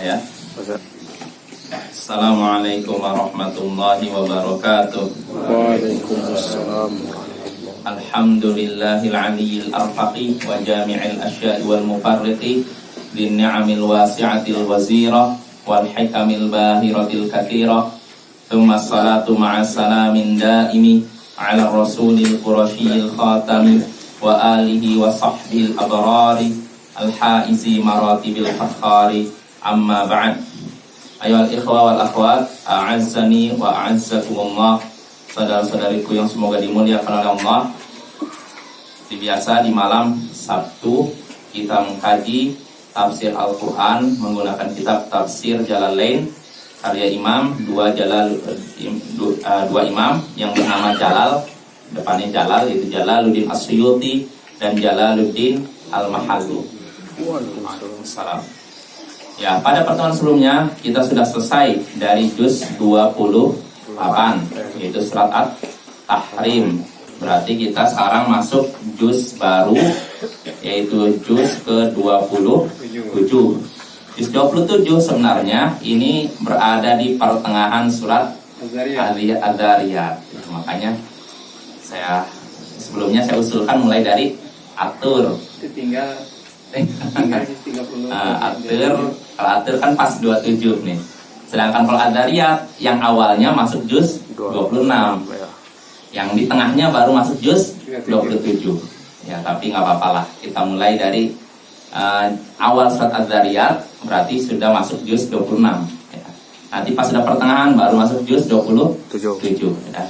ya. Assalamualaikum warahmatullahi wabarakatuh. Waalaikumsalam. Alhamdulillahil aliyyil arfaqi wa jami'il asya'i wal mufarriqi bin ni'amil wasi'atil wazira wal hikamil bahiratil katsira. Tsumma salatu ma'as salamin daimi ala rasulil qurasyil khatami wa alihi wa sahbil abrari al-haizi maratibil fakhari. Amma ba'd. Ayohal ikhwa wal akhwat, a'azzani wa a'azzakumullah. Saudara-saudariku yang semoga dimuliakan oleh Allah. Biasa di malam Sabtu kita mengkaji tafsir Al-Quran menggunakan kitab Tafsir Jalalain karya Imam dua imam yang bernama Jalal, depannya Jalal, yaitu Jalaluddin As-Suyuti dan Jalaluddin Al-Mahallu. Waalaikumsalam. Ya, pada pertemuan sebelumnya kita sudah selesai dari juz 28, yaitu surat At-Tahrim. Berarti kita sekarang masuk juz baru, yaitu juz ke-27. Juz 27 sebenarnya ini berada di pertengahan surat Ad-Dzariyat. Makanya sebelumnya saya usulkan mulai dari Atur. Tinggal kalau Atur kan pas 27 nih. Sedangkan kalau Ad-Dzariyat yang awalnya masuk juz 26, yang di tengahnya baru masuk juz 27. Ya, tapi nggak apa-apa lah. Kita mulai dari awal surat Ad-Dzariyat, berarti sudah masuk juz 26. Ya. Nanti pas sudah pertengahan baru masuk juz 27. Ya.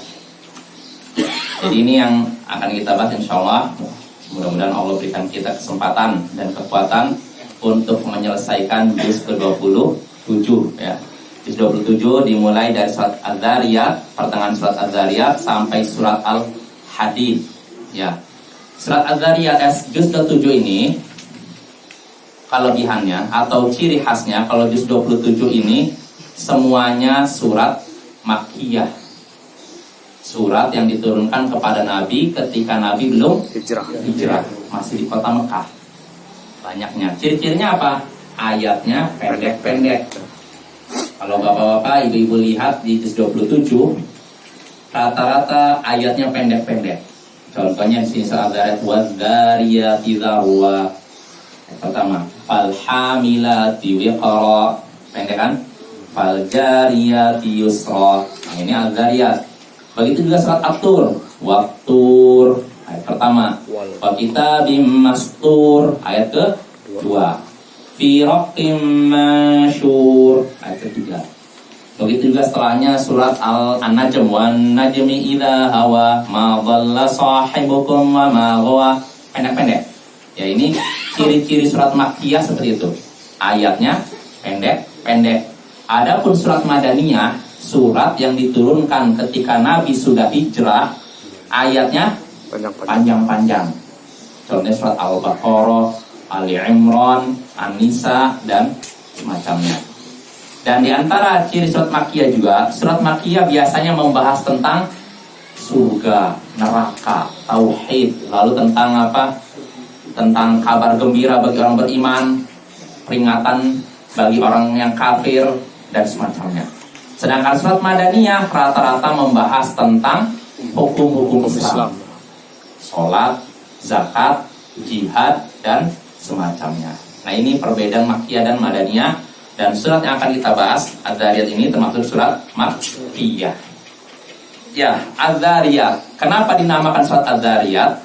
Jadi ini yang akan kita bahas insyaallah. Mudah-mudahan Allah berikan kita kesempatan dan kekuatan untuk menyelesaikan juz ke-27 ya. Juz 27 dimulai dari surat Ad-Dzariyat, pertengahan surat Ad-Dzariyat sampai surat Al-Hadid ya. Surat Ad-Dzariyat juz ke-7 ini kelebihannya atau ciri khasnya, kalau juz 27 ini semuanya surat Makkiyah. Surat yang diturunkan kepada Nabi ketika Nabi belum hijrah, masih di kota Mekah. Banyaknya. Ciri-cirinya apa? Ayatnya pendek-pendek. Kalau bapak-bapak, ibu-ibu lihat di juz 27, rata-rata ayatnya pendek-pendek. Contohnya di sini surat Ad-Dzariyat, wadzariyati dzarwa. Pertama, falhamilati wiqra. Pendek kan? Faljariyati yusra. Nah, ini Ad-Dzariyat. Begitu juga surat At-Tur, Wat-Tur, ayat pertama. Wa kitabim mastur, ayat kedua. Fi raqqim mansyur, ayat ketiga. Begitu juga setelahnya surat An-Najm, wan najmi idza hawa ma dhalla sahibukum wa ma ghawa. Pendek-pendek. Ya, ini ciri-ciri surat Makkiyah seperti itu. Ayatnya pendek-pendek. Adapun surat Madaniyah, surat yang diturunkan ketika Nabi sudah hijrah, ayatnya panjang-panjang. Contohnya surat Al-Baqarah, Ali Imran, An-Nisa, dan semacamnya. Dan di antara ciri surat Makkiyah juga, surat Makkiyah biasanya membahas tentang surga, neraka, tauhid, lalu tentang apa? Tentang kabar gembira bagi orang beriman, peringatan bagi orang yang kafir, dan semacamnya. Sedangkan surat Madaniyah rata-rata membahas tentang hukum-hukum Islam, sholat, zakat, jihad, dan semacamnya. Nah, ini perbedaan Makkiyah dan Madaniyah. Dan surat yang akan kita bahas, Ad-Dzariyat, ini termasuk surat Makkiyah. Ya, Ad-Dzariyat. Kenapa dinamakan surat Ad-Dzariyat?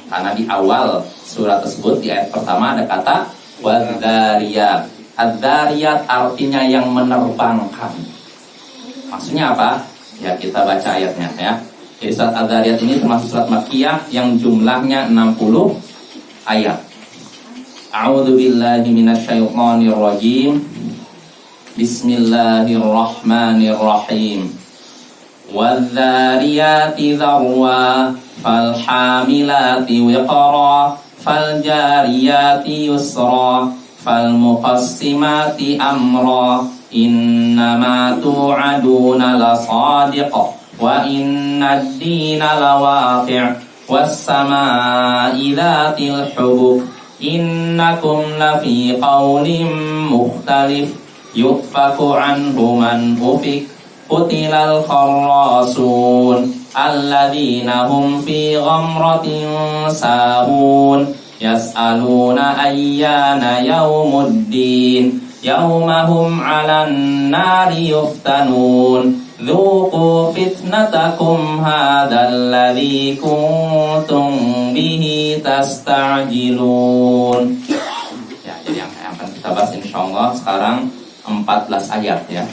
Karena di awal surat tersebut, di ayat pertama ada kata wadzariyat. Ad-Dzariyat artinya yang menerbangkan. Maksudnya apa? Ya, kita baca ayatnya ya. Jadi surat Ad-Dzariyat ini termasuk surat Makkiyah yang jumlahnya 60 ayat. A'udzu billahi minasyaitonir rajim. Bismillahirrahmanirrahim. Wadzariyati dzarwa falhamilati wiqra faljariyati yusra falmuqassimati amra innama tu'aduna lasadiq wa innad dina lawaqi' was samaa'i dzatil hubub innakum lafi qawlim mukhtalif yufaku anhu man ufik qutilal kharrasun alladzina hum fi ghamratin sahun yas'aluna ayyana yawmuddin yaumahum 'alan nari yuftanun dzuqu fitnatakum hadzal ladzi kuntum bihi tasta'jilun. Ya, jadi yang akan kita bahas insyaallah sekarang 14 ayat ya.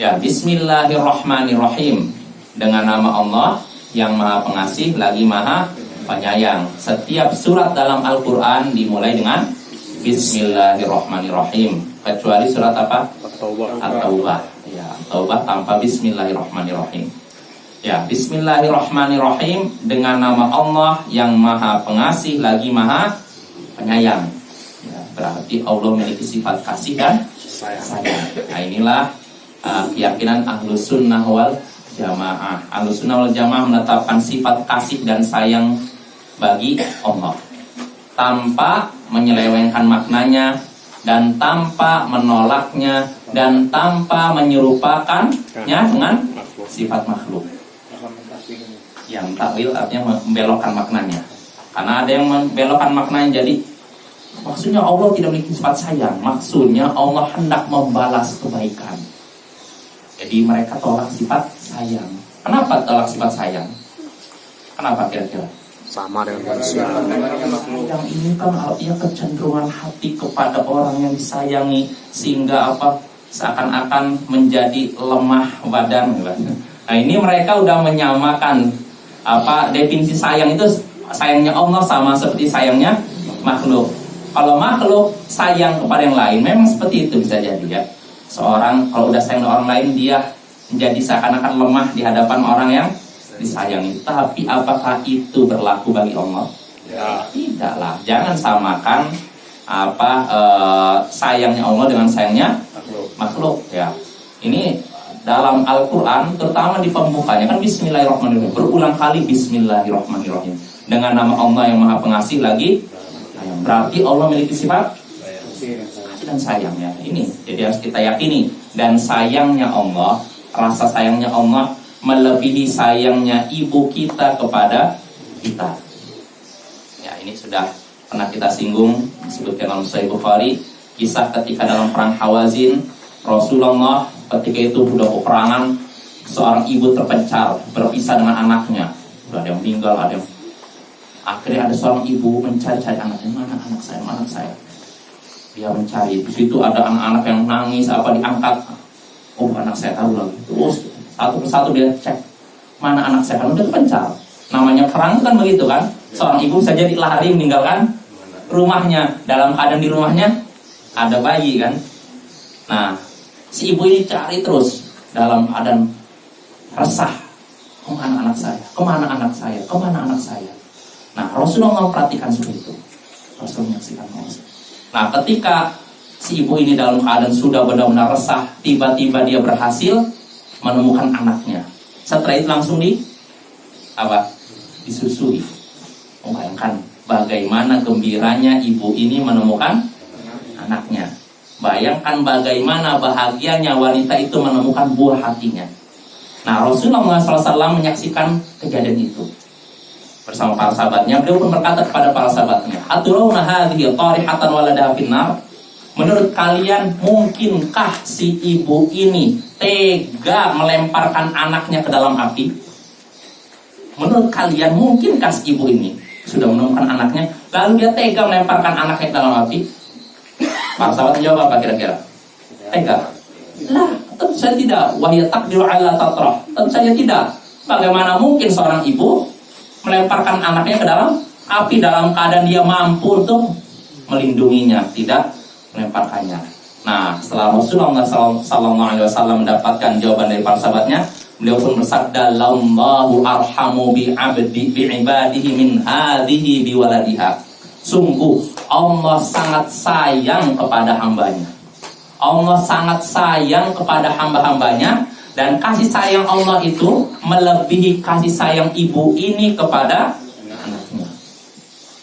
Ya, bismillahirrahmanirrahim. Dengan nama Allah yang Maha Pengasih lagi Maha Penyayang. Setiap surat dalam Al-Qur'an dimulai dengan bismillahirrahmanirrahim, kecuali surat apa? At-Taubah. Ya, Taubah tanpa bismillahirrahmanirrahim. Ya, bismillahirrahmanirrahim dengan nama Allah yang Maha Pengasih lagi Maha Penyayang. Ya, berarti Allah memiliki sifat kasih dan sayang. Nah, inilah keyakinan Ahlus Sunnah wal Jamaah. Ahlus Sunnah wal Jamaah menetapkan sifat kasih dan sayang bagi Allah tanpa menyelewengkan maknanya dan tanpa menolaknya dan tanpa menyerupakannya dengan sifat makhluk. Yang takwil artinya membelokkan maknanya. Karena ada yang membelokkan maknanya jadi maksudnya Allah tidak memiliki sifat sayang, maksudnya Allah hendak membalas kebaikan. Jadi mereka tolak sifat sayang. Kenapa tolak sifat sayang? Kenapa kira-kira? Sama dengan manusia. Sayang ini kan artinya kecenderungan hati kepada orang yang disayangi sehingga apa? Seakan-akan menjadi lemah badan. Nah, ini mereka udah menyamakan apa definisi sayang itu, sayangnya Allah sama seperti sayangnya makhluk. Kalau makhluk sayang kepada yang lain memang seperti itu bisa jadi ya. Seorang kalau udah sayang orang lain dia menjadi seakan-akan lemah di hadapan orang yang disayangi. Tapi apakah itu berlaku bagi Allah? Ya. Tidaklah. Jangan samakan sayangnya Allah dengan sayangnya makhluk. Ya. Ini dalam Al-Quran terutama di pembukanya kan Bismillahirrahmanirrahim. Berulang kali Bismillahirrahmanirrahim. Dengan nama Allah yang Maha Pengasih lagi. Berarti Allah memiliki sifat dan sayang ya. Ini jadi harus kita yakini. Dan sayangnya Allah, rasa sayangnya Allah melebihi sayangnya ibu kita kepada kita. Ya, ini sudah pernah kita singgung, disebutkan dalam Sahih Bukhari, kisah ketika dalam perang Hawazin, Rasulullah ketika itu sudah peperangan, seorang ibu terpencar, berpisah dengan anaknya. Sudah ada yang meninggal, ada yang akhirnya ada seorang ibu mencari-cari anaknya, mana anak saya, mana anak saya. Dia mencari, di situ ada anak-anak yang nangis, diangkat. Oh, anak saya tahu lagi. Terus satu persatu dia cek, mana anak saya, kan udah terpencar. Namanya perang kan begitu kan. Seorang ibu bisa jadi lari meninggalkan rumahnya. Dalam keadaan di rumahnya ada bayi kan. Nah, si ibu ini cari terus dalam keadaan resah. Kemana anak saya? Kemana anak saya? Kemana anak saya? Nah, Rasulullah memperhatikan seperti itu. Rasulullah menyaksikan manusia. Nah, ketika si ibu ini dalam keadaan sudah benar-benar resah, tiba-tiba dia berhasil menemukan anaknya. Setelah itu langsung disusui. Bayangkan bagaimana gembiranya ibu ini menemukan anaknya. Bayangkan bagaimana bahagianya wanita itu menemukan buah hatinya. Nah, Rasulullah SAW menyaksikan kejadian itu bersama para sahabatnya. Beliau pun berkata kepada para sahabatnya, "Aturawna hadhihi tarihatan waladaha finnar?" Menurut kalian mungkinkah si ibu ini tega melemparkan anaknya ke dalam api? Menurut kalian mungkinkah si ibu ini sudah menemukan anaknya lalu dia tega melemparkan anaknya ke dalam api? Para sahabat menjawab apa kira-kira? Tega? Lah, tentu saja tidak. Wahya taqdiru ala tatrah. Tentu saja tidak. Bagaimana mungkin seorang ibu melemparkan anaknya ke dalam api dalam keadaan dia mampu untuk melindunginya, tidak melemparkannya. Nah, setelah Rasulullah SAW mendapatkan jawaban dari para sahabatnya, beliau pun bersabda, "Lallahu arhamu bi ibadihi min hadhihi bi waladiha." Sungguh Allah sangat sayang kepada hambanya. Allah sangat sayang kepada hamba-hambanya. Dan kasih sayang Allah itu melebihi kasih sayang ibu ini kepada anaknya.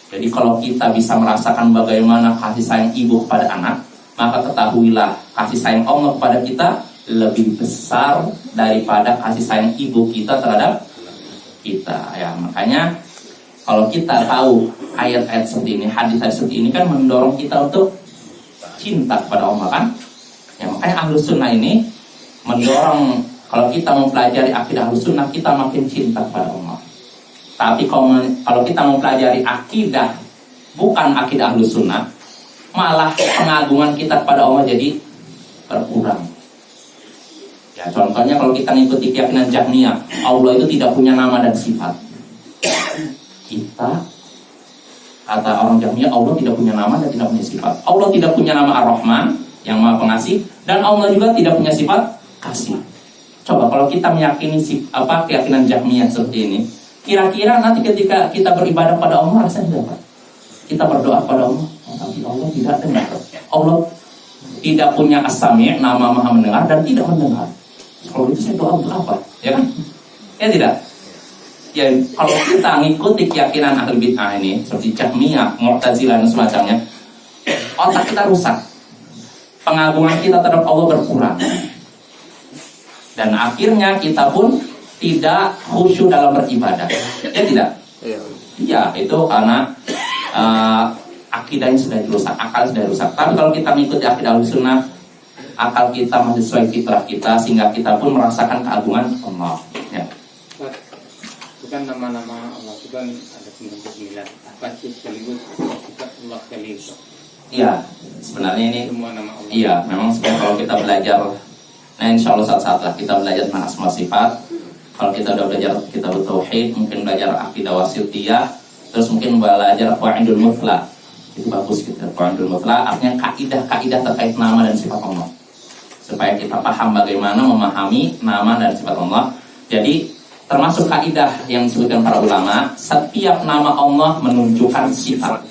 Jadi kalau kita bisa merasakan bagaimana kasih sayang ibu kepada anak, maka ketahuilah kasih sayang Allah kepada kita lebih besar daripada kasih sayang ibu kita terhadap kita. Ya, makanya kalau kita tahu ayat-ayat seperti ini, hadis-hadis seperti ini kan mendorong kita untuk cinta kepada Allah kan. Ya, makanya Ahlus Sunnah ini mendorong kalau kita mempelajari akidah Ahlus Sunnah, kita makin cinta kepada Allah. Tapi kalau kita mempelajari akidah bukan akidah Ahlus Sunnah, malah pengagungan kita kepada Allah jadi berkurang. Ya, contohnya kalau kita mengikuti keyakinan Jahmiyah, Allah itu tidak punya nama dan sifat. Kita kata orang Jahmiyah, Allah tidak punya nama dan tidak punya sifat. Allah tidak punya nama Ar-Rahman yang Maha Pengasih, dan Allah juga tidak punya sifat kasih. Coba kalau kita meyakini keyakinan Jahmiyah seperti ini, kira-kira nanti ketika kita beribadah pada Allah rasanya apa? Kita berdoa pada Allah, tapi Allah tidak dengar. Allah tidak punya as-sami', nama Maha mendengar, dan tidak mendengar. Kalau itu saya doa untuk apa? Ya kan? Ya tidak? Ya, kalau kita ngikuti keyakinan ahli bid'ah ini seperti Jahmiyah, Mu'tazilah dan semacamnya, otak kita rusak. Pengagungan kita terhadap Allah berkurang. Dan akhirnya kita pun tidak khusyuk dalam beribadah. Ya tidak? Iya, itu karena akidahnya sudah rusak, akal sudah rusak. Tapi kalau kita mengikuti akidah Ahlussunnah, akal kita masih sesuai fitrah kita, sehingga kita pun merasakan keagungan Allah. Ya. Bukan nama-nama Allah, itu kan ada 99. Apa sih sekaligus sifat Allah sekaligus? Iya, sebenarnya ini Semua nama Allah. iya, memang sebenarnya kalau kita belajar, nah insya Allah saat-saat lah kita belajar tentang asma sifat. Kalau kita udah belajar kitab tauhid, mungkin belajar akidah wasitiyah, terus mungkin belajar qawaidul mutlaq. Itu bagus gitu. Qawaidul mutlaq artinya kaidah-kaidah terkait nama dan sifat Allah. Supaya kita paham bagaimana memahami nama dan sifat Allah. Jadi termasuk kaidah yang disebutkan para ulama, setiap nama Allah menunjukkan sifat,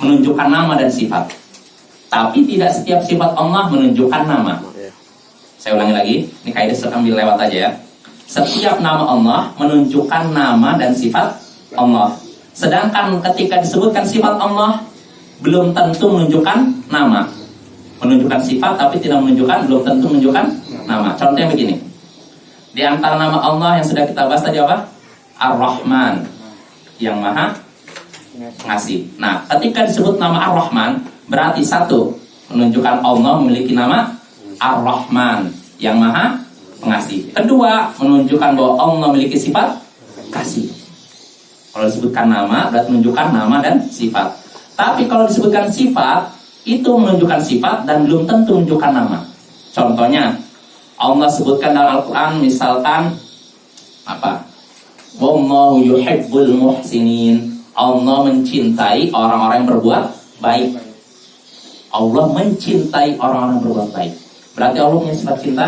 menunjukkan nama dan sifat. Tapi tidak setiap sifat Allah menunjukkan nama. Saya ulangi lagi, ini kaidah saya ambil lewat aja ya. Setiap nama Allah menunjukkan nama dan sifat Allah. Sedangkan ketika disebutkan sifat Allah, belum tentu menunjukkan nama. Menunjukkan sifat tapi tidak menunjukkan, belum tentu menunjukkan nama. Contohnya begini. Di antara nama Allah yang sudah kita bahas tadi apa? Ar-Rahman, yang Maha Pengasih. Nah, ketika disebut nama Ar-Rahman, berarti satu, menunjukkan Allah memiliki nama Ar-Rahman, yang Maha Pengasih. Kedua, menunjukkan bahwa Allah memiliki sifat kasih. Kalau disebutkan nama, berarti menunjukkan nama dan sifat. Tapi kalau disebutkan sifat, itu menunjukkan sifat dan belum tentu menunjukkan nama. Contohnya, Allah sebutkan dalam Al-Quran, misalkan apa? Wallahu yuhibbul muhsinin. Allah mencintai orang-orang yang berbuat baik. Allah mencintai orang-orang yang berbuat baik. Berarti Allah punya sifat cinta?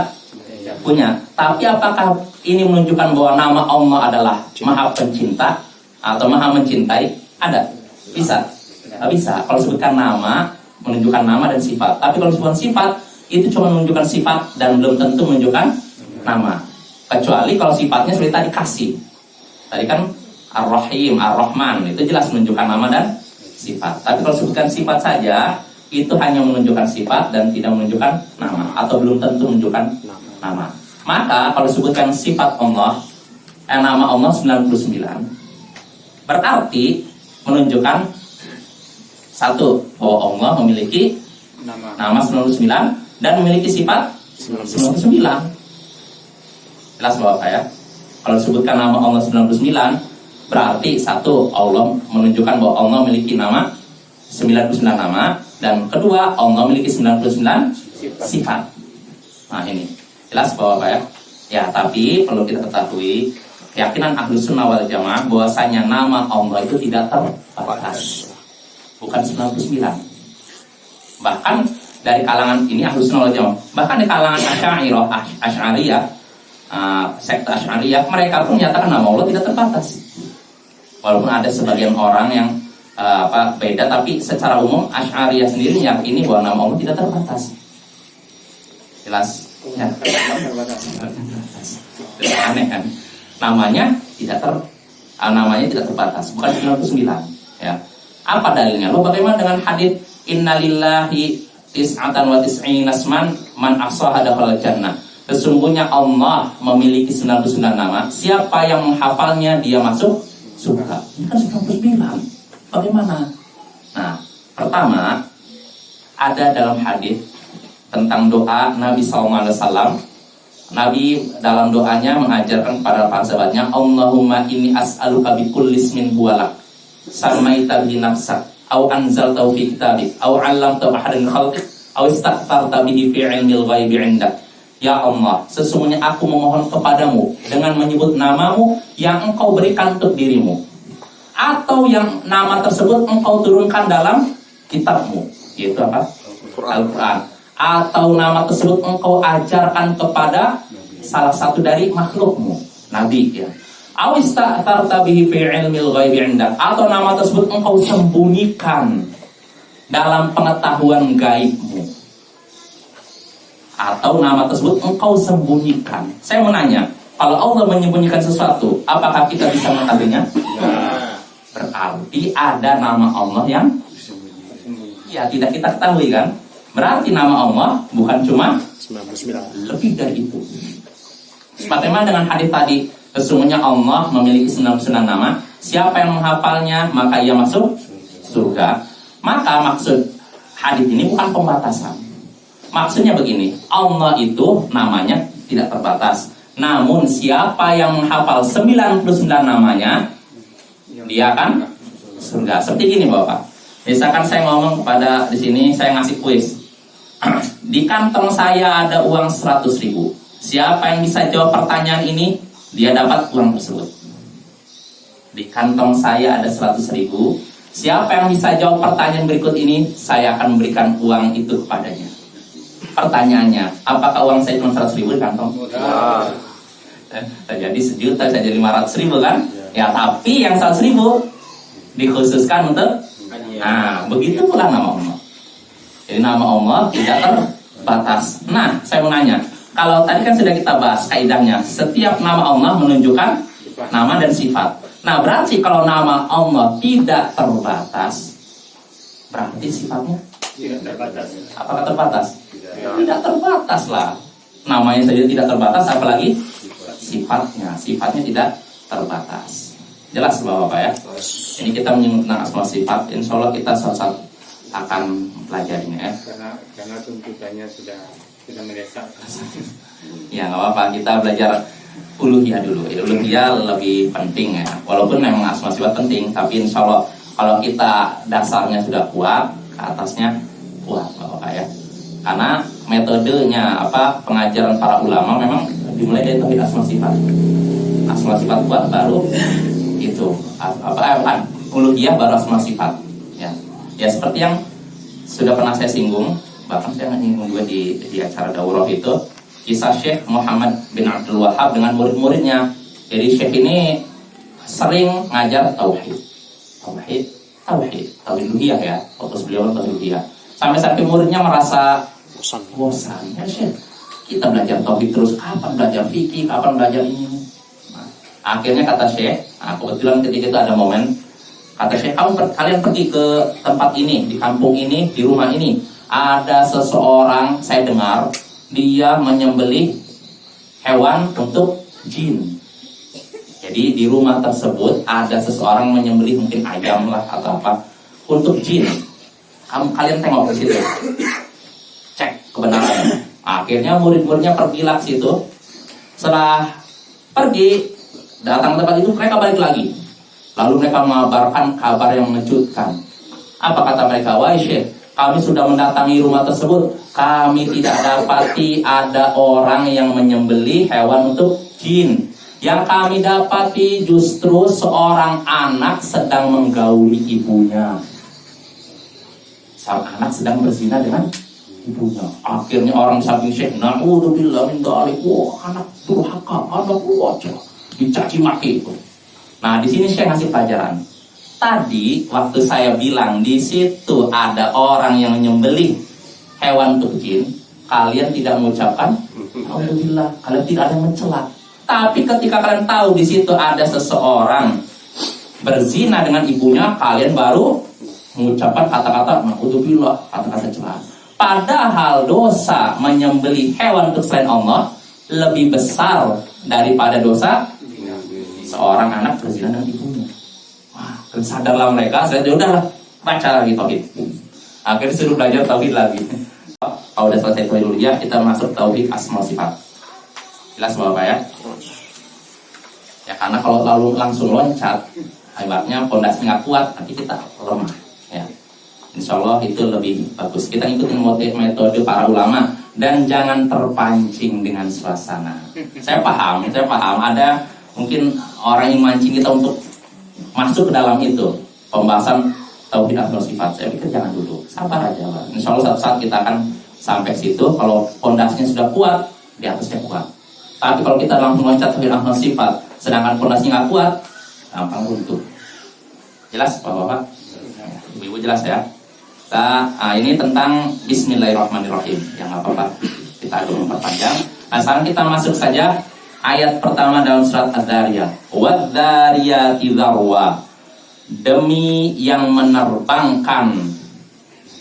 Punya. Tapi apakah ini menunjukkan bahwa nama Allah adalah Maha Pencinta atau Maha Mencintai? Ada? Bisa? Tidak bisa. Kalau sebutkan nama, menunjukkan nama dan sifat. Tapi kalau sebutkan sifat, itu cuma menunjukkan sifat dan belum tentu menunjukkan nama. Kecuali kalau sifatnya seperti tadi kasih. Tadi kan Ar-Rahim, Ar-Rahman, itu jelas menunjukkan nama dan sifat. Tapi kalau sebutkan sifat saja, itu hanya menunjukkan sifat dan tidak menunjukkan nama, atau belum tentu menunjukkan nama. Maka kalau disebutkan sifat Allah, nama Allah 99, berarti menunjukkan satu, bahwa Allah memiliki nama 99 dan memiliki sifat 99. Jelas Bapak ya? Kalau disebutkan nama Allah 99, berarti satu, Allah menunjukkan bahwa Allah memiliki nama 99 nama, dan kedua, Allah memiliki 99 sifat. Nah ini jelas Bapak ya? Ya, tapi perlu kita ketahui, keyakinan Ahlus Sunnah wal Jamaah bahwasanya nama Allah itu tidak terbatas. Bukan 99. Bahkan dari kalangan ini Ahlus Sunnah wal Jamaah, bahkan di kalangan Asy'ariyah, sekte Asy'ariyah, mereka pun menyatakan nama Allah tidak terbatas. Walaupun ada sebagian orang yang beda, tapi secara umum Asy'ariyah sendiri meyakini bahwa nama Allah tidak terbatas. Jelas? Ya. Aneh kan? Namanya tidak terbatas, bukan 99 ya. Apa dalilnya? Lo bagaimana dengan hadis innalillahi tis'atan wa tis'ina asman man ahsaha dakhala jannah. Sesungguhnya Allah memiliki 99 nama. Siapa yang menghafalnya dia masuk surga. Ini kan 99. Bagaimana? Nah, pertama ada dalam hadis tentang doa Nabi SAW. Nabi dalam doanya mengajarkan kepada para sahabatnya, Allahumma inni as'aluka bikulli ismin huwalak samaita bihi nafsak au anzaltahu fi kitabik au 'allamtahu ahadan min khalqik au istaghfarta bihi fi 'ilmil ghaibi 'indak. Ya Allah, sesungguhnya aku memohon kepadamu dengan menyebut namamu yang engkau berikan untuk dirimu, atau yang nama tersebut engkau turunkan dalam kitabmu, yaitu apa? Al-Quran. Atau nama tersebut engkau ajarkan kepada salah satu dari makhlukmu, Nabi ya. Awista'tharta bihi fi ilmil ghaibi 'indak, atau nama tersebut engkau sembunyikan dalam pengetahuan gaibmu. Atau nama tersebut engkau sembunyikan. Saya mau nanya, kalau Allah menyembunyikan sesuatu, apakah kita bisa mengetahuinya? Berarti ada nama Allah yang ya tidak kita ketahui kan? Berarti nama Allah bukan cuma 99. lebih dari itu. Sebagaimana dengan hadis tadi, sesungguhnya Allah memiliki 99 nama. Siapa yang menghafalnya maka ia masuk surga. Maka maksud hadis ini bukan pembatasan. Maksudnya begini, Allah itu namanya tidak terbatas. Namun siapa yang menghafal 99 namanya, dia akan surga. Seperti gini Bapak. Misalkan saya ngomong kepada di sini, saya ngasih kuis. Di kantong saya ada uang 100.000. Siapa yang bisa jawab pertanyaan ini, dia dapat uang tersebut. Di kantong saya ada 100.000. Siapa yang bisa jawab pertanyaan berikut ini, saya akan memberikan uang itu kepadanya. Pertanyaannya, apakah uang saya cuma 100.000 di kantong? Jadi 1 juta, jadi 500.000 kan? Ya, tapi yang 100.000 dikhususkan untuk, nah, begitu pula nama Allah. Jadi nama Allah tidak terbatas. Nah, saya mau nanya, kalau tadi kan sudah kita bahas kaidahnya, setiap nama Allah menunjukkan nama dan sifat. Nah, berarti kalau nama Allah tidak terbatas, berarti sifatnya Tidak terbatas. apakah terbatas? Tidak terbatas lah. Namanya saja tidak terbatas, apalagi sifatnya. Sifatnya tidak terbatas. Jelas Bapak ya? Ini kita menyinggung tentang asma sifat. Insya Allah kita saat akan pelajarinya ya. Karena tuntutannya sudah mendesak. Ya nggak apa-apa, kita belajar uluhiyah dulu. Uluhiyah lebih penting ya. Walaupun memang asma sifat penting, tapi insya Allah kalau kita dasarnya sudah kuat, ke atasnya kuat Bapak ya. Karena metodenya pengajaran para ulama memang dimulai dari tauhid asma sifat. Asma sifat kuat baru itu uluhiyah baru asma sifat. Ya seperti yang sudah pernah saya singgung, bahkan saya menyinggung juga di acara daurah itu, kisah Syekh Muhammad bin Abdul Wahab dengan murid-muridnya. Jadi Syekh ini sering ngajar tauhid uluhiyah ya, fokus beliau tauhid uluhiyah. Sampai muridnya merasa bosan. Ya Syekh, kita belajar tauhid terus, kapan belajar fikih, kapan belajar ini? Nah, akhirnya kata Syekh, kebetulan ketika itu ada momen, kata Syekh, kalian pergi ke tempat ini, di kampung ini, di rumah ini. Ada seseorang, saya dengar, dia menyembelih hewan untuk jin. Jadi di rumah tersebut ada seseorang menyembelih mungkin ayam lah atau apa untuk jin. Kalian tengok ke situ, cek kebenarannya. Akhirnya murid-muridnya pergilah ke situ. Setelah pergi, datang ke tempat itu, mereka balik lagi. Lalu mereka mengabarkan kabar yang mengejutkan. Apa kata mereka? Wahai Syekh, kami sudah mendatangi rumah tersebut. Kami tidak dapati ada orang yang menyembelih hewan untuk jin. Yang kami dapati justru seorang anak sedang menggauli ibunya. Sang anak sedang berzina dengan ibunya. Akhirnya orang samping Syekh, na'udzubillah min dzalik. Wah, anak durhaka, anak wajah. Dicaci maki itu. Nah, di sini saya ngasih pelajaran. Tadi waktu saya bilang di situ ada orang yang menyembelih hewan untuk jin, kalian tidak mengucapkan alhamdulillah, kalian tidak ada yang mencela. Tapi ketika kalian tahu di situ ada seseorang berzina dengan ibunya, kalian baru mengucapkan kata-kata naudzubillah, kata-kata celaan. Padahal dosa menyembelih hewan untuk selain Allah lebih besar daripada dosa seorang anak berzina dengan ibunya. Wah, sadarlah mereka, saya udahlah baca lagi tauhid. Akhirnya suruh belajar tauhid lagi. Kalau udah selesai tauhid uluhiyah, kita masuk tauhid asma sifat. Jelas Bapak ya? Ya karena kalau lalu langsung loncat, hebatnya pondasinya nggak kuat, nanti kita lemah. Ya, Insya Allah itu lebih bagus. Kita ikutin metode para ulama dan jangan terpancing dengan suasana. Saya paham. Ada mungkin orang yang mancing kita untuk masuk ke dalam itu pembahasan tauhid asma sifat. Saya pikir jangan dulu, sabar aja, Pak. Insya Allah suatu saat kita akan sampai situ. Kalau pondasinya sudah kuat, di atasnya kuat. Tapi kalau kita langsung loncat tauhid asma sifat, sedangkan pondasinya nggak kuat, gampang runtuh. Jelas, Bapak-bapak? Ibu jelas ya? Ini tentang Bismillahirrahmanirrahim. Yang nggak apa-apa, kita agak memperpanjang. Nah, sekarang kita masuk saja ayat pertama dalam surat Az-Zariyat. Wadzariyati dzarwa. Demi yang menerbangkan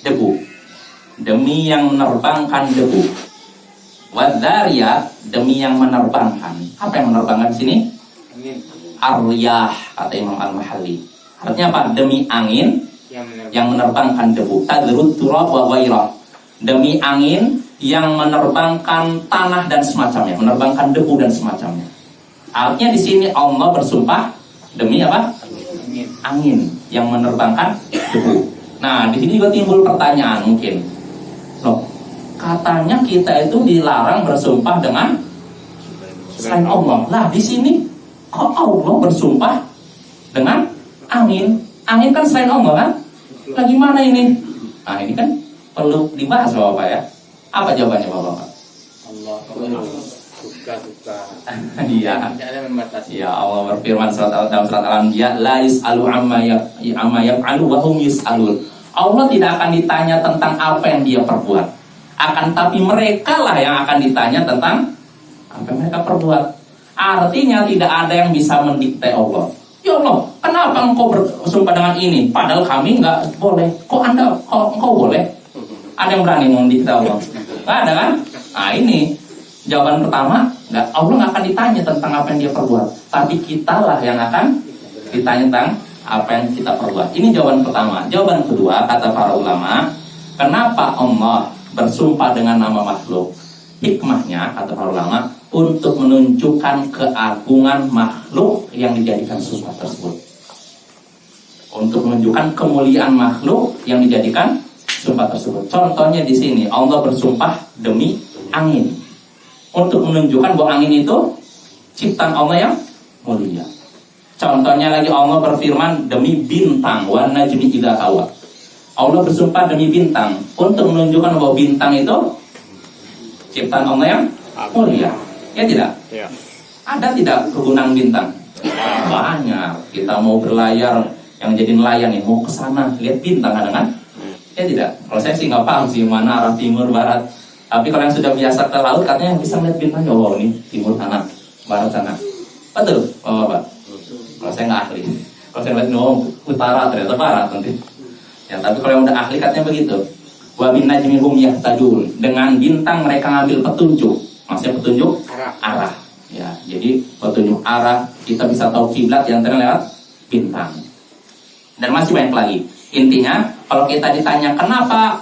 debu. Demi yang menerbangkan debu. Wadzariyat, demi yang menerbangkan. Apa yang menerbangkan di sini? Ar-riyah, kata Imam Al-Mahalli. Artinya apa? Demi angin yang menerbangkan debu. Tadrut turab wa ghairah. Demi angin yang menerbangkan tanah dan semacamnya, menerbangkan debu dan semacamnya. Artinya di sini Allah bersumpah demi apa? Angin yang menerbangkan debu. Nah, di sini juga timbul pertanyaan mungkin. Loh, katanya kita itu dilarang bersumpah dengan selain Allah. Lah, di sini kok Allah bersumpah dengan angin? Angin kan selain Allah kan? Lah gimana ini? Nah, ini kan perlu dibahas Bapak ya. Apa jawabannya Bapak? Allah suka. Iya. Tidak ada membatasi. Ya Allah berfirman dalam surat Al-Anbiya, la yus'alu amma yaf'alu wa hum yus'alun. Allah tidak akan ditanya tentang apa yang dia perbuat. Akan tapi mereka lah yang akan ditanya tentang apa yang mereka perbuat. Artinya tidak ada yang bisa mendikte Allah. Ya Allah, kenapa engkau bersumpah dengan ini? Padahal kami nggak boleh. Kok engkau boleh? Ada yang berani mendikte Allah? Nggak ada kan? Nah ini jawaban pertama. Allah nggak akan ditanya tentang apa yang dia perbuat. Tapi kitalah yang akan ditanya tentang apa yang kita perbuat. Ini jawaban pertama. Jawaban kedua, kata para ulama, kenapa Allah bersumpah dengan nama makhluk? Hikmahnya, kata para ulama, untuk menunjukkan keagungan makhluk yang dijadikan sumpah tersebut. Untuk menunjukkan kemuliaan makhluk yang dijadikan sumpah tersebut. Contohnya di sini Allah bersumpah demi angin, untuk menunjukkan bahwa angin itu ciptaan Allah yang mulia. Contohnya lagi Allah berfirman demi bintang, wan najmi idza hawa. Allah bersumpah demi bintang untuk menunjukkan bahwa bintang itu ciptaan Allah yang mulia. Ya tidak? Ya. Ada tidak kegunaan bintang? Banyak. Kita mau berlayar, yang jadi nelayan nih, mau ke sana lihat bintang kan? Ya tidak. Kalau saya sih nggak paham sih mana arah timur barat. Tapi kalau yang sudah biasa ke laut katanya bisa melihat bintangnya. Oh ini timur sana, barat sana. Betul, Bapak. Kalau saya nggak ahli. Kalau saya lihat utara ternyata barat nanti. Ya tapi kalau yang udah ahli katanya begitu. Wa bin najmi hum yahtadun. Dengan bintang mereka ngambil petunjuk. Maksudnya petunjuk arah. Ya, jadi petunjuk arah kita bisa tahu kiblat yang lewat bintang. Dan masih banyak lagi. Intinya, kalau kita ditanya kenapa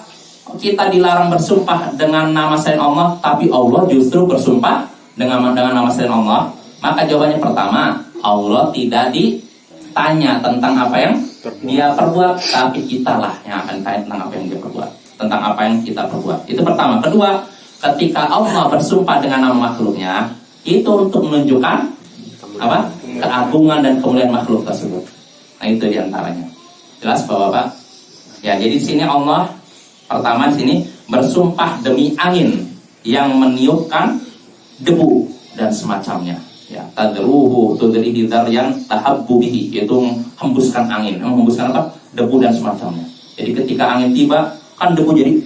kita dilarang bersumpah dengan nama selain Allah, tapi Allah justru bersumpah dengan nama selain Allah, maka jawabannya pertama, Allah tidak ditanya tentang apa yang dia perbuat, tapi kitalah yang akan tanya tentang apa yang dia perbuat, tentang apa yang kita perbuat. Itu pertama. Kedua, ketika Allah bersumpah dengan nama makhluknya, itu untuk menunjukkan apa? Keagungan dan kemuliaan makhluk tersebut. Nah itu diantaranya. Jelas Bapak-bapak? Ya, jadi di sini Allah pertama di sini bersumpah demi angin yang meniupkan debu dan semacamnya. Ya, tadruhu tudrihi dzaryan tahabbu bihi, yaitu menghembuskan angin. Menghembuskan apa? Debu dan semacamnya. Jadi ketika angin tiba, kan debu jadi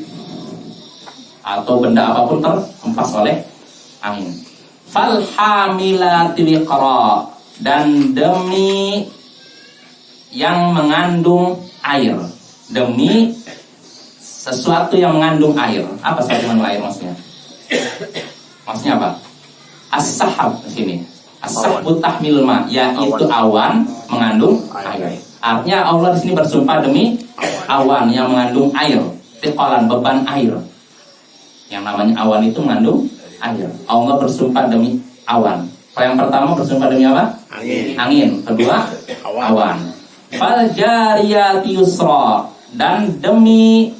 atau benda apapun terhempas oleh angin. Fal hamilati wiqra, dan demi yang mengandung air. demi sesuatu yang mengandung air. Apa sesuatu yang mengandung air maksudnya? Maksudnya apa? As-sahab di sini. As-sahbu tahmilul ma, yaitu awan mengandung air. Artinya Allah di sini bersumpah demi awan yang mengandung air. Tiqalan, beban air. Yang namanya awan itu mengandung air. Allah bersumpah demi awan. Yang pertama bersumpah demi apa? Angin. Kedua awan. Fal jariyati yusra, dan demi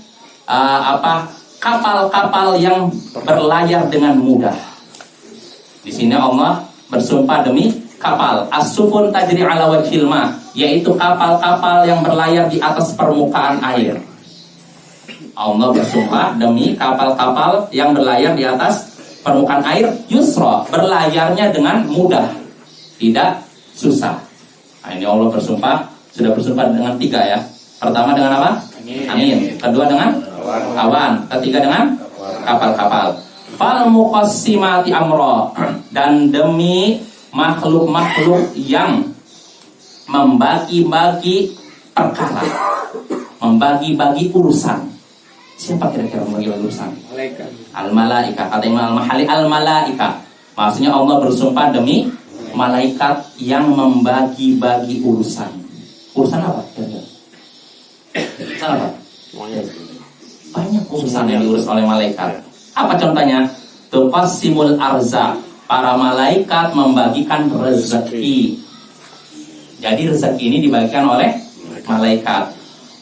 kapal-kapal yang berlayar dengan mudah. Di sini Allah bersumpah demi kapal. As-sufun tajri ala wajhil ma, yaitu kapal-kapal yang berlayar di atas permukaan air. Allah bersumpah demi kapal-kapal yang berlayar di atas permukaan air, yusra, berlayarnya dengan mudah, tidak susah. Nah, ini Allah bersumpah, sudah bersumpah dengan 3 ya. Pertama dengan apa? Angin. Kedua dengan awan. Ketiga dengan kapal-kapal. Fal muqassimati amra, dan demi makhluk-makhluk yang membagi-bagi perkara, membagi-bagi urusan. Siapa kira-kira membagi-bagi urusan? Malaikat. Al-malaika, kata Imam Al-Mahali, al-malaika. Maksudnya Allah bersumpah demi malaikat yang membagi-bagi urusan. Urusan apa? Urusan apa? Banyak urusan yang diurus oleh malaikat. Apa contohnya? Tuqassimul arza, para malaikat membagikan rezeki. Jadi rezeki ini dibagikan oleh malaikat.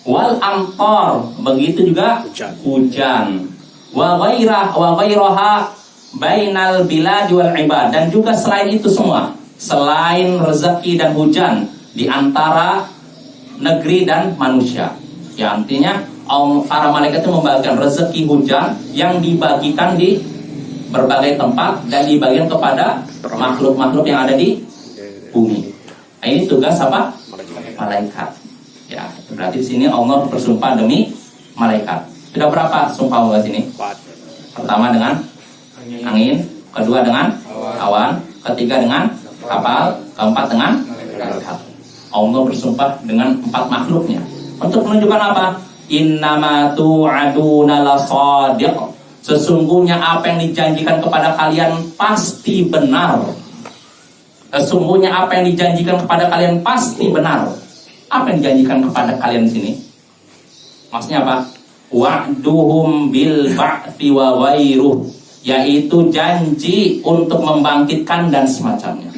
Wal amtar, begitu juga hujan. Wa ghairaha bainal bilad wal ibad, dan juga selain itu semua, selain rezeki dan hujan, di antara negeri dan manusia. Ya, artinya para malaikat itu membagikan rezeki hujan yang dibagikan di berbagai tempat dan dibagikan kepada makhluk-makhluk yang ada di bumi. Nah, ini tugas apa? Malaikat. Ya, berarti di sini Allah bersumpah demi malaikat. Sudah berapa sumpah Allah sini? 4. Pertama dengan angin, kedua dengan awan, ketiga dengan kapal, keempat dengan malaikat. Allah bersumpah dengan 4 makhluknya. Untuk menunjukkan apa? Innama tu'aduna lasadiq. Sesungguhnya apa yang dijanjikan kepada kalian pasti benar. Sesungguhnya apa yang dijanjikan kepada kalian pasti benar. Apa yang dijanjikan kepada kalian di sini? Maksudnya apa? Wa'duhum bil ba'thi wa ghairuh, yaitu janji untuk membangkitkan dan semacamnya.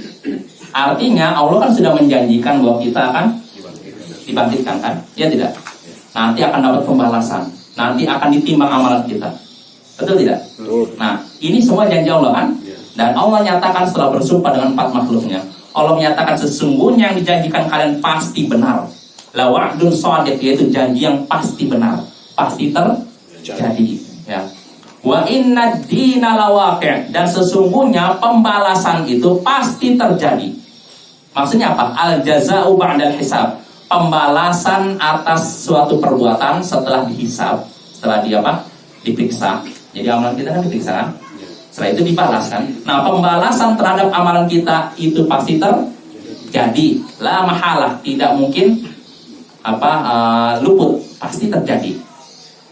Artinya Allah kan sudah menjanjikan bahwa kita akan dibangkitkan, kan? Ya tidak? Nanti akan dapat pembalasan. Nanti akan ditimbang amalan kita. Betul tidak? Nah, ini semua janji Allah, kan? Dan Allah nyatakan setelah bersumpah dengan 4 makhluknya, Allah menyatakan sesungguhnya yang dijanjikan kalian pasti benar. La wa'dun shadiq, yaitu janji yang pasti benar, pasti terjadi. Ya. Wa inna dina lawaqi', dan sesungguhnya pembalasan itu pasti terjadi. Maksudnya apa? Al jaza'u ba'dal hisab, pembalasan atas suatu perbuatan setelah dihisab, setelah diperiksa. Jadi amalan kita kan diperiksa, kan? Setelah itu dibalas, kan? Nah, pembalasan terhadap amalan kita itu pasti terjadi. La mahalah, tidak mungkin luput, pasti terjadi.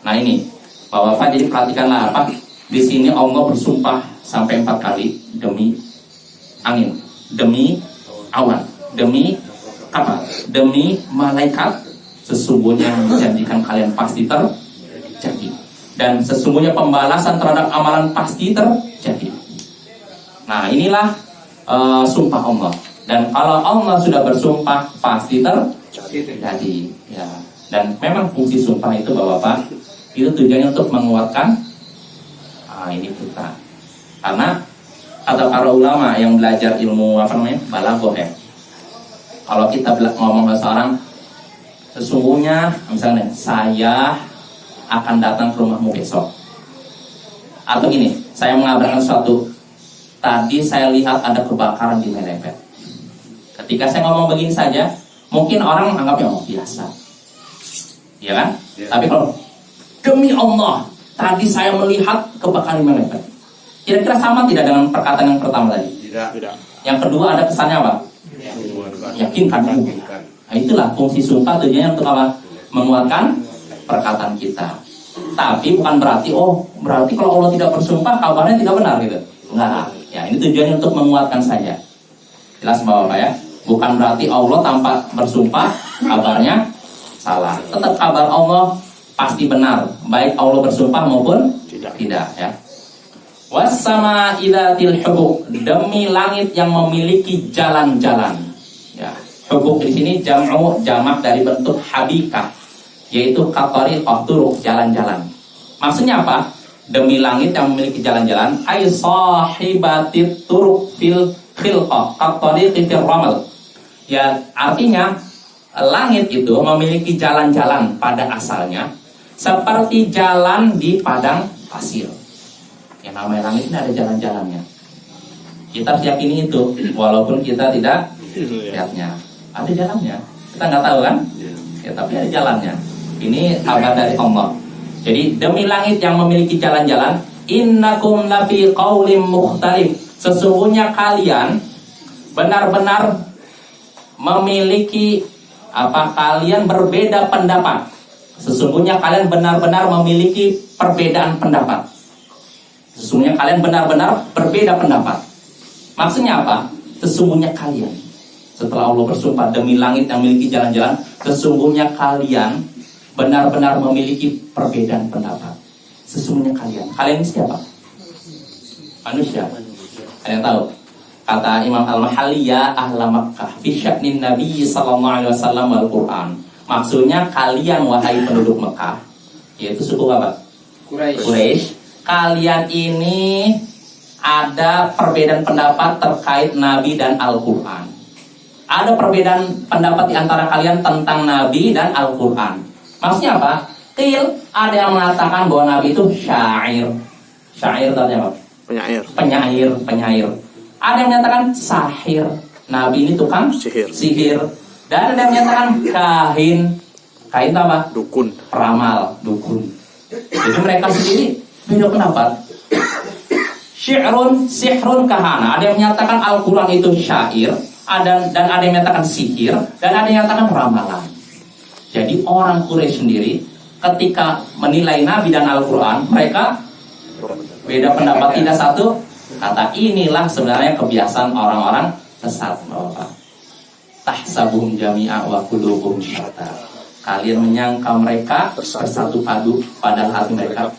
Nah, ini Bapak-bapak, jadi perhatikanlah di sini Allah bersumpah sampai 4 kali demi angin, demi awan, demi kapal, demi malaikat. Sesungguhnya yang menjanjikan kalian pasti terjadi, dan sesungguhnya pembalasan terhadap amalan pasti terjadi. Nah, inilah sumpah Allah. Dan kalau Allah sudah bersumpah pasti terjadi. Ya. Dan memang fungsi sumpah itu, Bapak-bapak, itu tujuannya untuk menguatkan ini kita. Karena kata para ulama yang belajar ilmu balaghah, ya. Kalau kita ngomong ke seorang, sesungguhnya misalnya saya akan datang ke rumahmu besok. Atau gini, saya mengabarkan sesuatu. Tadi saya lihat ada kebakaran di Merepet. Ketika saya ngomong begini saja, mungkin orang anggapnya biasa. Ya kan? Ya. Tapi kalau demi Allah, tadi saya melihat kebakaran di Merepet. Kira-kira sama tidak dengan perkataan yang pertama tadi? Tidak. Yang kedua ada kesannya apa? Yakinkan. Nah, itulah fungsi sumpah, tujuannya untuk apa? Menguatkan perkataan kita. Tapi bukan berarti berarti kalau Allah tidak bersumpah kabarnya tidak benar gitu. Enggak. Ya, ini tujuannya untuk menguatkan saja. Jelas Bapak ya? Bukan berarti Allah tanpa bersumpah kabarnya salah. Tetap kabar Allah pasti benar, baik Allah bersumpah maupun tidak ya. Wassama ilatil hubuk, demi langit yang memiliki jalan-jalan. Ya, hubuk di sini jamak dari bentuk habikah, yaitu qatariqah, turuk, jalan-jalan. Maksudnya apa? Demi langit yang memiliki jalan-jalan, ay sahibatit turuk fil khilqah qatariqi fil ramal. Ya, artinya langit itu memiliki jalan-jalan pada asalnya seperti jalan di padang pasir. Yang namanya langit ini ada jalan-jalannya. Kita harus yakini itu, walaupun kita tidak lihatnya. Ada jalannya. Kita nggak tahu kan? Ya, tapi ada jalannya. Ini kabar dari Allah. Jadi demi langit yang memiliki jalan-jalan, innakum lafi qaulim mukhtalif. Sesungguhnya kalian benar-benar memiliki kalian berbeda pendapat. Sesungguhnya kalian benar-benar memiliki perbedaan pendapat. Sesungguhnya kalian benar-benar berbeda pendapat. Maksudnya apa? Sesungguhnya kalian. Setelah Allah bersumpah demi langit yang memiliki jalan-jalan, sesungguhnya kalian benar-benar memiliki perbedaan pendapat. Sesungguhnya kalian. Kalian ini siapa? Manusia. Kalian tahu? Kata Imam Al-Mahalli, ya ahla Makkah fi sya'nin Nabi sallallahu alaihi wasallam wal Quran. Maksudnya kalian wahai penduduk Mekah, yaitu suku apa? Quraisy. Kalian ini ada perbedaan pendapat terkait Nabi dan Al-Quran. Ada perbedaan pendapat di antara kalian tentang Nabi dan Al-Quran. Maksudnya apa? Ada yang mengatakan bahwa Nabi itu syair. Syair artinya apa? Penyair. Ada yang menyatakan sahir. Nabi ini tukang sihir. Dan ada yang menyatakan kahin. Kahin itu apa? Dukun. Peramal, dukun. Jadi mereka sendiri beda pendapat. Sihrun kahana. Ada yang menyatakan Al-Quran itu syair, dan ada yang menyatakan sihir, dan ada yang menyatakan ramalan. Jadi orang Quraisy sendiri ketika menilai Nabi dan Al-Quran, mereka beda pendapat, tidak satu kata. Inilah sebenarnya kebiasaan orang-orang sesat, Bapak. Tahsabuhum jami'a wa qulubuhum syatta. Kalian menyangka mereka bersatu padu, padahal hati mereka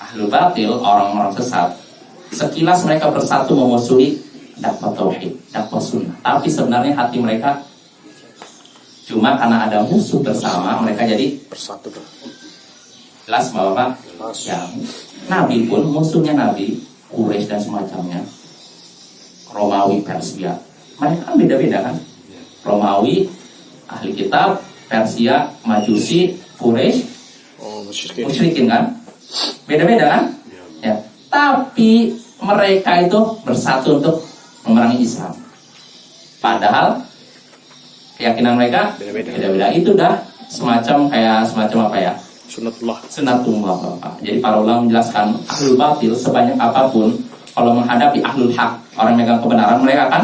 ahlul batil, orang-orang sesat. Sekilas mereka bersatu memusuhi dakwah tauhid, dakwah sunnah, tapi sebenarnya hati mereka cuma karena ada musuh bersama, mereka jadi bersatu. Jelas Bapak? Ya. Nabi pun musuhnya Nabi, Quraisy dan semacamnya, Romawi, Persia. Mereka kan beda-beda kan? Romawi, ahli kitab, Persia, Majusi, Quraisy, musyrikin kan? Beda-beda kan? Ya. Tapi mereka itu bersatu untuk memerangi Islam. Padahal keyakinan mereka beda-beda. Itu dah semacam apa ya? Sunnatullah, Bapak. Jadi para ulama menjelaskan ahlul batil sebanyak apapun, kalau menghadapi ahlul hak, orang megang kebenaran, mereka akan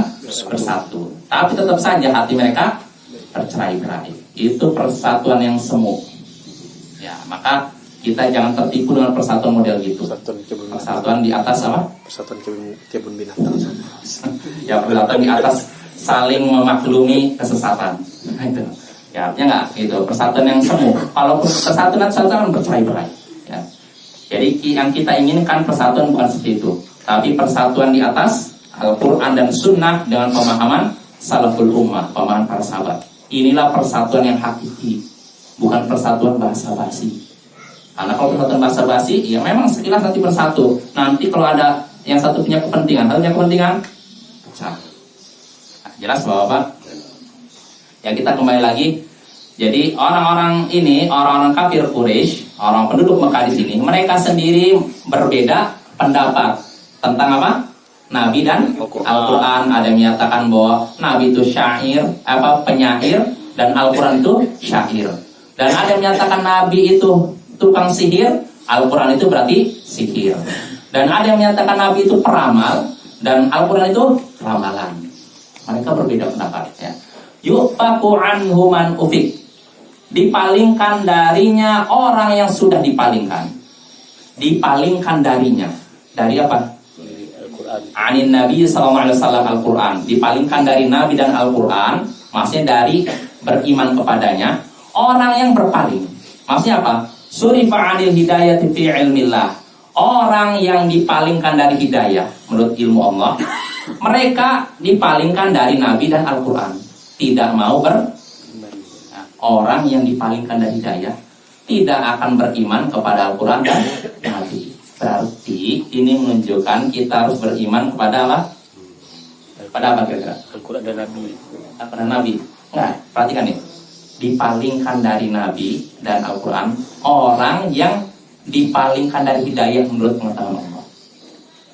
bersatu. Tapi tetap saja hati mereka bercerai-berai. Itu persatuan yang semu. Ya, maka kita jangan tertipu dengan persatuan model gitu. Persatuan di atas apa? Persatuan kebun binatang. Ya, persatuan di atas saling memaklumi kesesatan. Itu. Ya, artinya enggak gitu. Persatuan yang semu. Kalau persatuan akan bercerai-berai. Ya. Jadi yang kita inginkan persatuan bukan seperti itu, tapi persatuan di atas Al-Quran dan Sunnah dengan pemahaman salaful ummah, pemahaman para sahabat. Inilah persatuan yang hakiki, bukan persatuan basa-basi. Karena kalau persatuan basa-basi, ya memang sekilas nanti bersatu. Nanti kalau ada yang satu punya kepentingan, pecah. Nah, jelas Bapak? Ya, kita kembali lagi. Jadi orang-orang ini, orang-orang kafir Quraisy, orang penduduk Mekah di sini, mereka sendiri berbeda pendapat tentang apa? Nabi dan Al-Quran. Ada yang menyatakan bahwa Nabi itu syair, penyair, dan Al-Quran itu syair. Dan ada yang menyatakan Nabi itu tukang sihir, Al-Quran itu berarti sihir. Dan ada yang menyatakan Nabi itu peramal, dan Al-Quran itu ramalan. Mereka berbeda pendapat. Ya. Yufaku anhu man ufik. dipalingkan darinya orang yang sudah dipalingkan. Dipalingkan darinya. Dari apa? Anin Nabi sallallahu alaihi wasallam Al-Quran. Dipalingkan dari Nabi dan Al-Quran, maksudnya dari beriman kepadanya. Orang yang berpaling, maksudnya apa? Surifa anil hidayati fi ilmillah. Orang yang dipalingkan dari hidayah menurut ilmu Allah, mereka dipalingkan dari Nabi dan Al-Quran. Tidak mau orang yang dipalingkan dari hidayah tidak akan beriman kepada Al-Quran dan Nabi. Berarti ini menunjukkan kita harus beriman kepada apa? Kepada apa kira-kira? Al-Quran dan Nabi. Kepada Nabi. Enggak, perhatikan nih. Dipalingkan dari Nabi dan Al-Quran orang yang dipalingkan dari hidayah menurut pengetahuan Allah.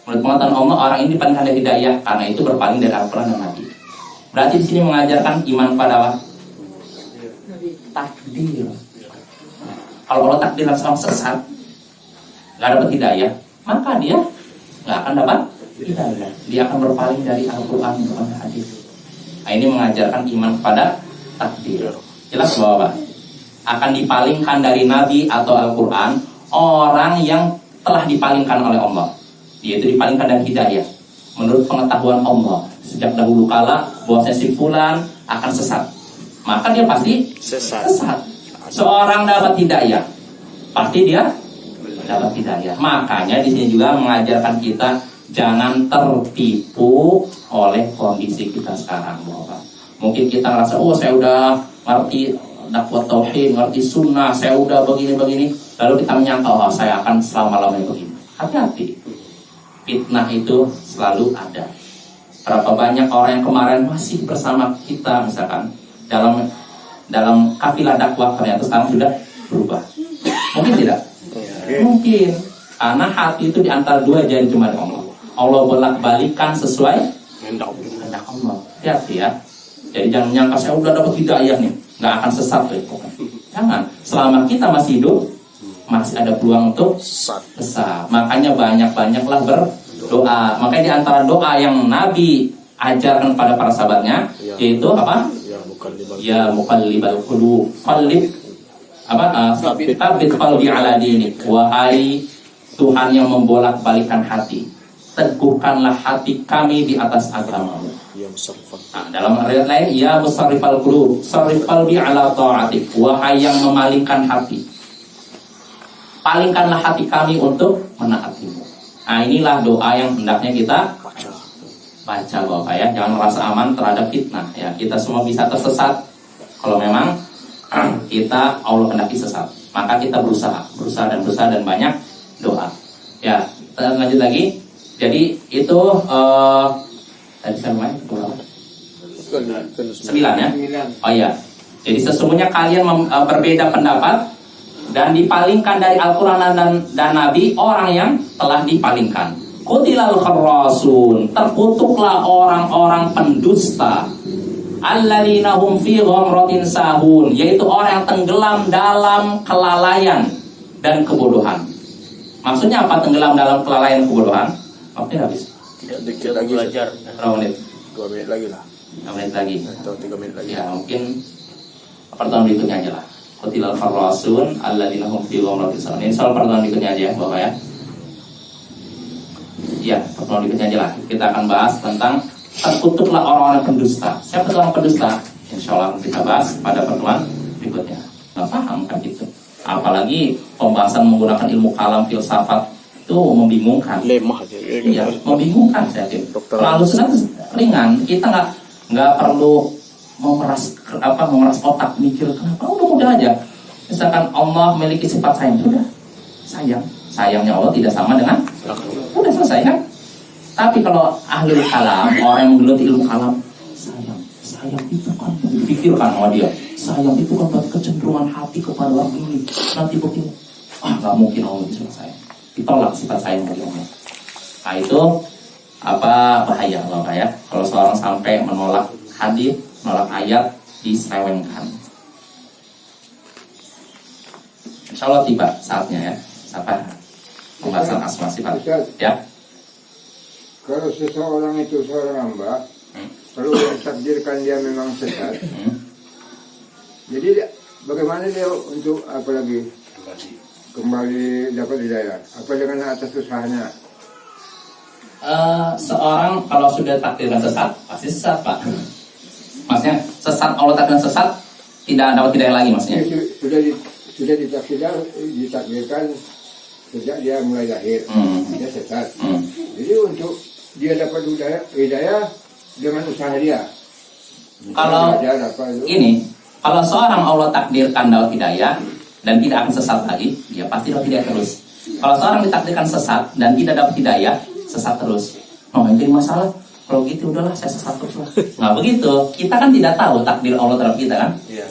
Menurut pengetahuan Allah, orang ini dipalingkan dari hidayah karena itu berpaling dari Al-Quran dan Nabi. Berarti di sini mengajarkan iman pada apa? Takdir. Kalau Allah takdir langsung sesat, nggak dapat hidayah, maka dia nggak akan dapat hidayah. Dia akan berpaling dari Al-Quran dan hadis. Nah, ini mengajarkan iman pada takdir. Jelas bahwa akan dipalingkan dari Nabi atau Al-Quran orang yang telah dipalingkan oleh Allah, yaitu dipalingkan dari hidayah menurut pengetahuan Allah sejak dahulu kala bahwasanya si fulan akan sesat, maka dia pasti sesat. Seorang dapat hidayah, pasti dia dapat hidayah. Makanya di sini juga mengajarkan kita jangan tertipu oleh kondisi kita sekarang. Bahwa mungkin kita ngerasa, oh saya udah ngerti dakwah tauhid, ngerti sunnah, saya udah begini-begini, lalu kita menyangka, oh saya akan selama-lamanya begini. Hati-hati, fitnah itu selalu ada. Berapa banyak orang yang kemarin masih bersama kita misalkan dalam kafilah dakwah, ternyata sekarang sudah berubah. Mungkin tidak? Mungkin. Karena hati itu di antara dua jari jemari Allah. Allah bolak-balikan sesuai kehendak Allah. Hati-hati ya. Jadi jangan menyangka saya udah dapat hidayah nih, nggak akan sesat tuh. Jangan. Selama kita masih hidup, masih ada peluang untuk sesat. Makanya banyak-banyaklah berdoa. Makanya di antara doa yang Nabi ajarkan pada para sahabatnya, yaitu apa? Ya muqallibal qulub, qallib apa? Tsabbit qalbi ala dinik. Wahai Tuhan yang membolak-balikan hati, teguhkanlah hati kami di atas agama-Mu. Nah, dalam ayat lain, ya musarrifal qulub, sarrif qalbi ala ta'atik. Wahai yang memalingkan hati, palingkanlah hati kami untuk menaati-Mu. Nah, inilah doa yang hendaknya kita baca Bapak ya. Jangan merasa aman terhadap fitnah ya. Kita semua bisa tersesat kalau memang kita Allah hendaki sesat. Maka kita berusaha dan banyak doa. Ya, kita lanjut lagi. Jadi itu tadi saya main berapa? 9 ya. Oh iya. Jadi sesungguhnya kalian berbeda pendapat dan dipalingkan dari Al-Quran dan Nabi orang yang telah dipalingkan. Qutilal kharrasun, terkutuklah orang-orang pendusta. Alladzina hum fi ghamratin sahun, yaitu orang yang tenggelam dalam kelalaian dan kebodohan. Maksudnya apa tenggelam dalam kelalaian dan kebodohan? Waktu habis. Tidak dikit lagi belajar. Berapa menit? 2 menit lagi lah. 2 menit lagi. Atau 3 menit lagi. Ya mungkin pertemuan berikutnya aja lah. Qutilal kharrasun alladzina hum fi ghamratin sahun. Ini soal pertemuan berikutnya aja ya, Bapak ya. Ya, pertemuan berikutnya aja lah. Kita akan bahas tentang terkutuklah orang-orang pendusta. Siapa orang pendusta? Insya Allah kita bahas pada pertemuan berikutnya. Nggak paham kan gitu. Apalagi pembahasan menggunakan ilmu kalam, filsafat itu membingungkan. Lemah aja. Iya, membingungkan saya yakin. Terlalu ringan. Kita nggak perlu memeras otak mikir kenapa. Udah mudah aja. Misalkan Allah memiliki sifat sayang, sudah sayang. Sayangnya Allah tidak sama dengan udah selesai kan? Tapi kalau ahli kalam, orang yang menggeluti ilmu kalam, sayang itu kan dipikirkan sama dia. Sayang itu kan kecenderungan hati kepada orang ini. Nanti begini, nggak mungkin Allah bisa sayang. Ditolak sifat sayang dari Allah. Nah itu bahaya Allah ya. Kalau seorang sampai menolak hadis, menolak ayat, diselewengkan. Insya Allah tiba saatnya ya. Pembahasan asma sifat ya. Kalau seseorang itu seorang hamba, kalau ditakdirkan dia memang sesat, jadi bagaimana dia untuk apa lagi kembali dapat hidayah? Apa dengan atas usahanya? Seorang kalau sudah takdirkan sesat, pasti sesat, Pak. Maksudnya sesat, Allah takdirkan sesat, tidak dapat hidayah lagi maksudnya. Sudah ditakdirkan sejak dia mulai lahir, dia sesat. Jadi untuk dia dapat hidayah dengan usaha dia. Kalau ini, kalau seorang Allah takdirkan dapat hidayah dan tidak akan sesat lagi, dia pasti dapat hidayah terus. Kalau seorang ditakdirkan sesat dan tidak dapat hidayah, sesat terus. Oh, jadi masalah. Kalau gitu udahlah saya sesat terus lah. Nggak begitu. Kita kan tidak tahu takdir Allah terhadap kita kan.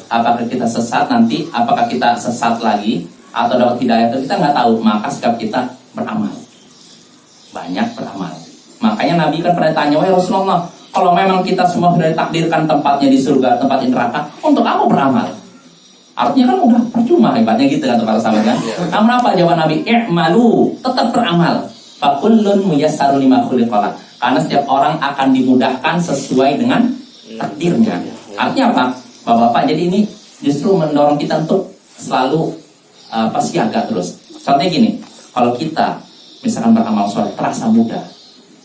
Apakah kita sesat nanti, apakah kita sesat lagi atau dapat hidayah terus, kita nggak tahu. Maka sikap kita beramal. Banyak beramal. Makanya Nabi kan pernah tanya, wahai Rasulullah, kalau memang kita semua sudah ditakdirkan tempatnya di surga, tempat di neraka, untuk apa beramal? Artinya kan udah percuma hebatnya gitu kan para sahabat kan. Namun apa jawaban Nabi? I'malu, tetap beramal. Fakullun muyassarun lima khuliqalah. Karena setiap orang akan dimudahkan sesuai dengan takdirnya. Artinya apa? Bapak-bapak, jadi ini justru mendorong kita untuk selalu siaga terus. Contohnya gini, kalau kita misalkan beramal soleh terasa mudah,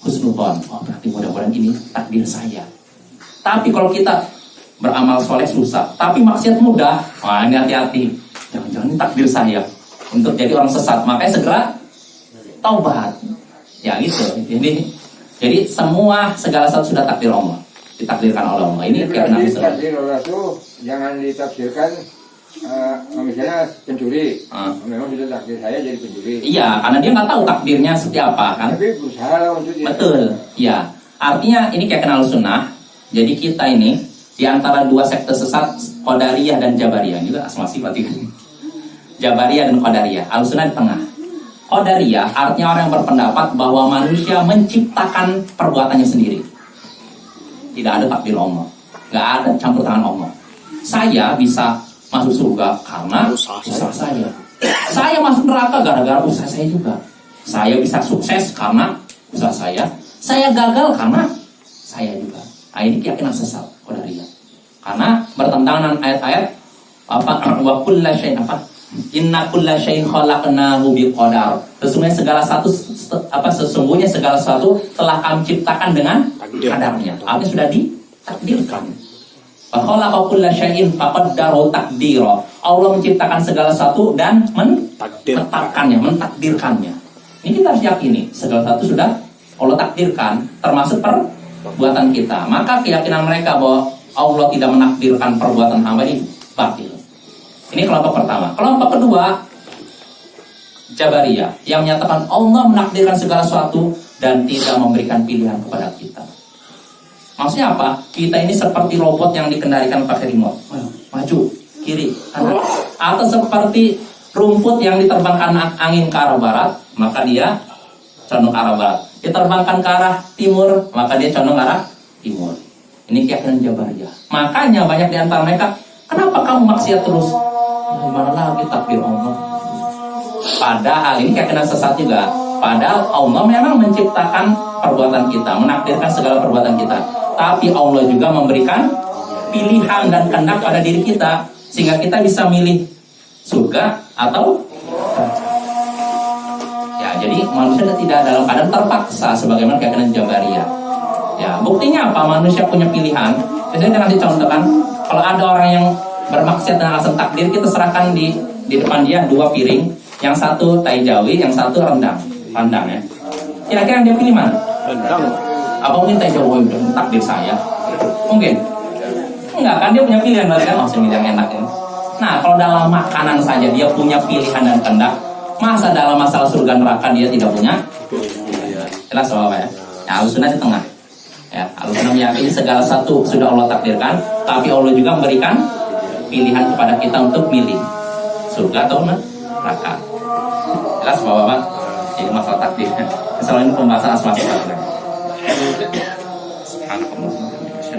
husnuzon, oh berarti mudah-mudahan ini takdir saya. Tapi kalau kita beramal soleh susah, tapi maksiat mudah, wah ini hati-hati, jangan-jangan ini takdir saya untuk jadi orang sesat. Makanya segera taubat. Ya gitu. Jadi semua segala sesuatu sudah takdir Allah, ditakdirkan oleh Allah. Ini karena takdir Allah itu jangan ditafsirkan misalnya pencuri. Memang sudah takdir saya jadi pencuri. Iya, karena dia nggak tahu takdirnya seperti apa kan. Tapi berusaha untuk dia. Betul. Ya. Artinya ini kayak kenal sunnah. Jadi kita ini di antara dua sekte sesat, Qadariyah dan Jabariyah. Juga asmasi berarti. Jabariyah dan Qadariyah. Al-Sunnah di tengah. Qadariyah artinya orang yang berpendapat bahwa manusia menciptakan perbuatannya sendiri. Tidak ada takdir Allah. Nggak ada campur tangan Allah. Saya bisa masuk surga karena usaha saya. Saya masuk neraka gara-gara usaha saya juga. Saya bisa sukses karena usaha saya. Saya gagal karena saya juga. Nah, ini keyakinan sesat Qadariyah. Karena bertentangan dengan ayat-ayat wa kullu syai'in inna kulla syai'in khalaqnahu biqadar. Sesungguhnya segala sesuatu telah kami ciptakan dengan kadarnya. Artinya sudah ditakdirkan. Wa khalaqa kulla syai'in faqaddarahu taqdira. Allah menciptakan segala sesuatu dan menetapkannya, mentakdirkannya. Ini kita harus yakini, segala sesuatu sudah Allah takdirkan, termasuk perbuatan kita. Maka keyakinan mereka bahwa Allah tidak menakdirkan perbuatan hamba ini batil. Ini kelompok pertama. Kelompok kedua, Jabariyah, yang menyatakan Allah menakdirkan segala sesuatu dan tidak memberikan pilihan kepada kita. Maksudnya apa? Kita ini seperti robot yang dikendalikan pakai remote. Maju, kiri, kanan. Atau seperti rumput yang diterbangkan angin ke arah barat, maka dia condong ke arah barat. Diterbangkan ke arah timur, maka dia condong ke arah timur. Ini keyakinan Jabariyah. Makanya banyak di antara mereka, kenapa kamu maksiat terus? Gimana lagi takdir Allah? Padahal ini keyakinan sesat juga. Padahal Allah memang menciptakan perbuatan kita, menakdirkan segala perbuatan kita. Tapi Allah juga memberikan pilihan dan kehendak pada diri kita, sehingga kita bisa milih surga atau ya. Jadi manusia tidak dalam keadaan terpaksa sebagaimana keyakinan Jabariyah. Ya, buktinya apa? Manusia punya pilihan. Biasanya kita kasih contoh kan, kalau ada orang yang bermaksiat dengan alasan takdir, kita serahkan di depan dia 2 piring, yang satu tai jawi, yang satu rendang ya. Kira-kira dia pilih mana? Rendang. Apa mungkin tai jawi udah takdir saya? Mungkin? Enggak kan, dia punya pilihan berarti kan, langsung yang enak ini. Nah, kalau dalam makanan saja dia punya pilihan dan kehendak, masa dalam masalah surga neraka dia tidak punya? Jelas apa ya? Ya, Al-Sunnah di tengah. Ya, Al-Sunnah meyakini segala satu sudah Allah takdirkan, tapi Allah juga memberikan pilihan kepada kita untuk milih surga atau neraka. Jelas bapak-bapak? Ini masalah takdir. Misalnya ini pembahasan asma sifat. Subhanallah.